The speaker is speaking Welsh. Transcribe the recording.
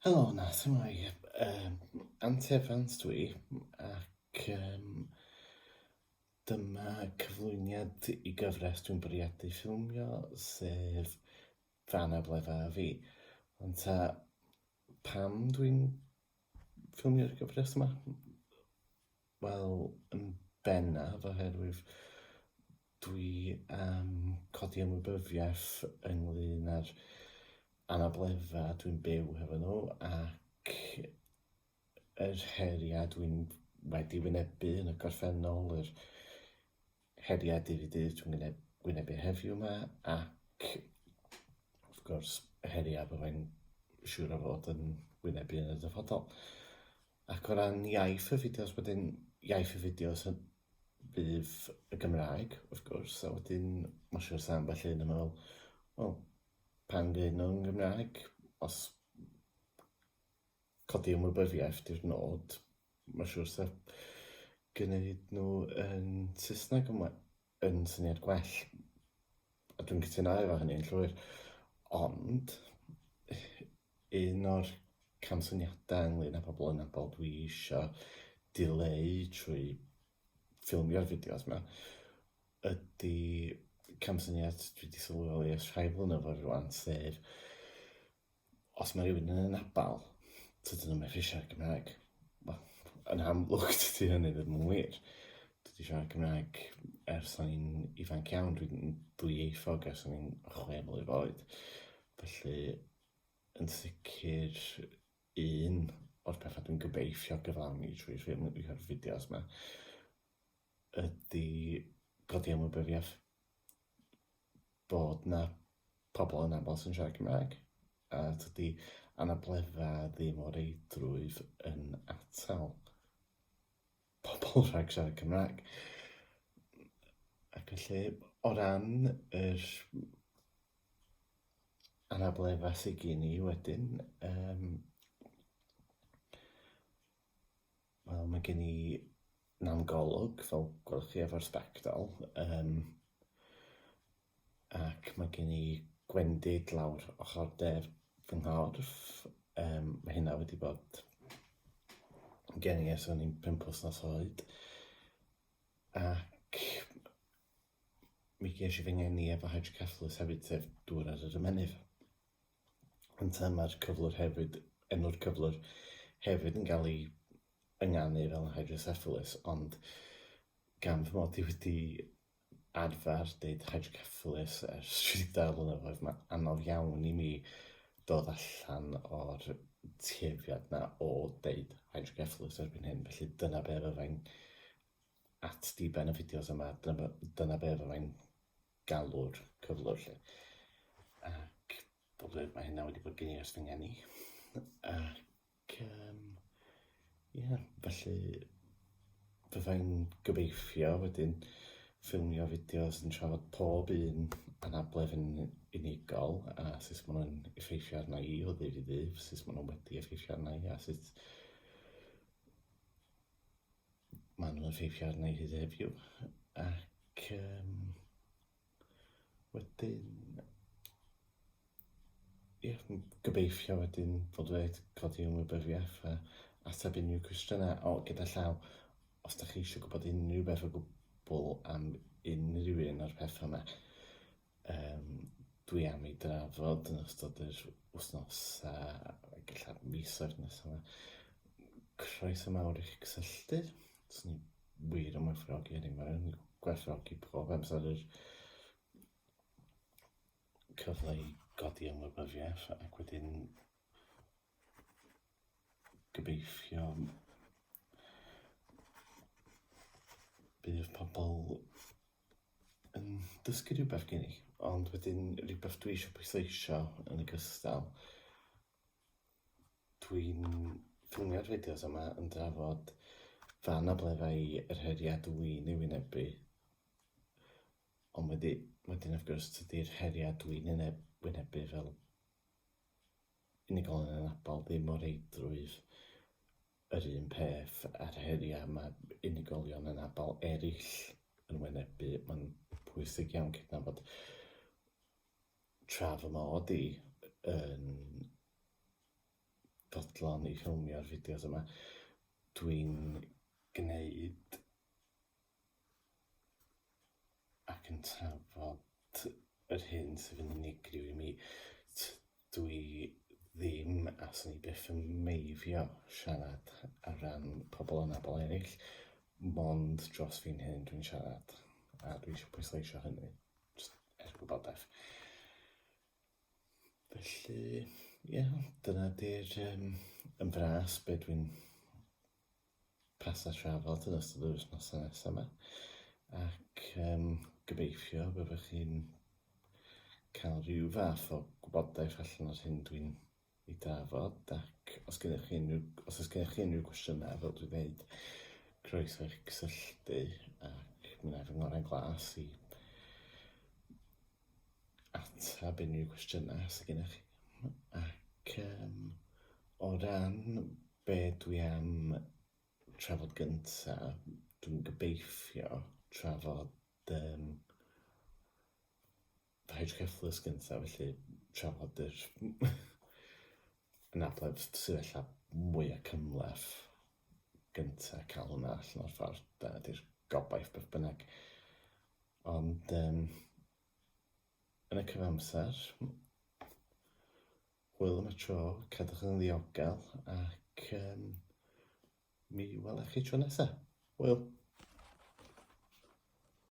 Helo, nath yma i. Antefans dwi, ac dyma cyflwyniad i gyfres dwi'n bwriadu ffilmio, sef fy anableddau fi. Ond pam dwi'n ffilmio'r gyfres yma? Wel, yn bennaf oherwydd dwi am codi ymwybyddiaeth ynglŷn â'r anableddau dwi'n byw hefo nhw ac yr heriau dwi'n wedi wynebu yn y gorffennol, yr heriau dydd i dydd dwi'n wynebu heddiw yma, ac wrth gwrs y heriau byddai'n siŵr o fod yn wynebu yn y dyfodol. Ac o ran iaith y fideos, wedyn iaith y fideos bydd y Gymraeg, wrth gwrs, a wedyn mae'n siŵr sa'n ambell un yn meddwl, wel, pan gyn nhw'n Gymraeg, os codi ymwybyddiaeth di'r nod, mae'n siŵr sef gwneud nhw yn Saesneg yn syniad gwell. A dwi'n cytuno efo hynny'n llwyr. Ond, un o'r camsyniadau ynglŷn â pobl yn abod dwi eisiau dileu trwy ffilmio'r fideos yma ydy camsyniad dwi wedi sylweddoli ers rhai blynyddoedd rwan, sef os mae rhywun yn anabal, dydyn nhw'n methu siarad Gymraeg. Wel, yn amlwg dydy hynny ddim yn wir. Dwi siarad Gymraeg ers o'n i'n ifanc iawn, dwi'n ddwyieithog ers o'n i'n 6 mlwydd oed. Felly, yn sicr, un o'r pethau dwi'n gobeithio gyflawni trwy ffilmio'r fideos yma ydy codi ymwybyddiaeth bod na pobl yn aml sy'n siarad Gymraeg, a dydy anableddau ddim o reidrwydd yn atal pobl rhag siarad Cymraeg. Ac felly, o ran yr anableddau sydd gen i wedyn, wel, mae gen i namgolwg, fel gwelwch chi efo'r sbectol, ac mae gen i gwendid lawr ochr def fy nghorff. Mae hynna wedi bod gen i ers o'n i'n 5 wythnos oed. Ac mi ges i fy ngeni efo hydrocephalus hefyd, sef dŵr ar yr ymennydd. Ond mae'r cyflwr hefyd, enw'r cyflwr hefyd yn cael ei ynganu fel hydrocephalus, ond gan fy mod i wedi arfer deud hydrocephalus ers 30 blynyddoedd, mae anodd iawn i mi dod allan o'r tueddiad na o deud hydrocephalus erbyn hyn. Felly dyna be fyddai'n at diben y fideos yma, dyna be fyddai'n galw'r cyflwr lle. Ac mae hynna wedi bod gen i ers fy ngeni. Ac felly fyddai'n gobeithio wedyn ffilmio fideos yn trafod pob un anabledd yn unigol, a sut maen nhw'n effeithio arna i o ddydd i ddydd, sut maen nhw wedi effeithio arna i, a sut maen nhw'n effeithio arna i hyd heddiw. Ac wedyn, gobeithio wedyn fod wedi codi ymwybyddiaeth a ateb unrhyw cwestiynau gyda llaw. Os da chi eisiau gwybod unrhyw beth o gwbl am unrhyw un o'r pethau yma, dwi am ei drafod yn ystod yr wythnos a gallaf misoedd nesaf yma. Croeso mawr i'ch cysylltu. Swn i wir yn werthfawrogi hynny. Mae'n gwerthfawrogi pob amser yr cyfle i godi ymwybyddiaeth, ac wedyn gobeithio bydd pobl yn dysgu rhywbeth gen i, ond wedyn rhywbeth dwi eisiau pwysleisio yn y gystal. Dwi'n ffilmio'r fideos yma yn drafod fy anableddau i yr heriau dwi'n ei wynebu, ond wedyn wrth gwrs tydi'r heriau dwi'n ei wynebu fel unigolyn yn anabl ddim o reidrwydd yr un peth a'r heriau mae unigolion yn anabl eraill yn wynebu. Mae'n pwysig iawn cydnabod tra fy mod i yn fodlon i ffilmio'r fideos yma, dwi'n gwneud ac yn trafod yr hyn sydd yn unigryw i mi. Dwi ddim, a swn i byth yn meifio siarad ar ran pobl anabl eraill, mond dros fi'n hyn dwi'n siarad, a dwi eisiau pwysleisio hynny, jyst gwybodaeth. Felly, dyna di'r yn fras be dwi'n pas a trafod yn ystod yr wythnosau nesaf yma. Ac gobeithio byddwch chi'n cael rhyw fath o gwybodaeth allan o'r hyn dwi'n ei drafod, ac os oes gennych chi unrhyw gwestiynau, fel dwi'n dweud, croeso i'ch cysylltu, ac mi wna i fy ngorau'n glas i atab unrhyw gwestiynau sydd gennych chi. Ac o ran be dwi am trafod gyntaf, dwi'n gobeithio trafod hydroceffalus gyntaf, felly trafod yr anabledd sydd mwy o cymhleth gyntaf, cael hwnna allan o'r ffordd, dyna di'r gobaith beth bynnag. Ond yn y cyfamser, hwyl am y tro, cadwch yn ddiogel, ac mi welech chi tro nesaf. Hwyl.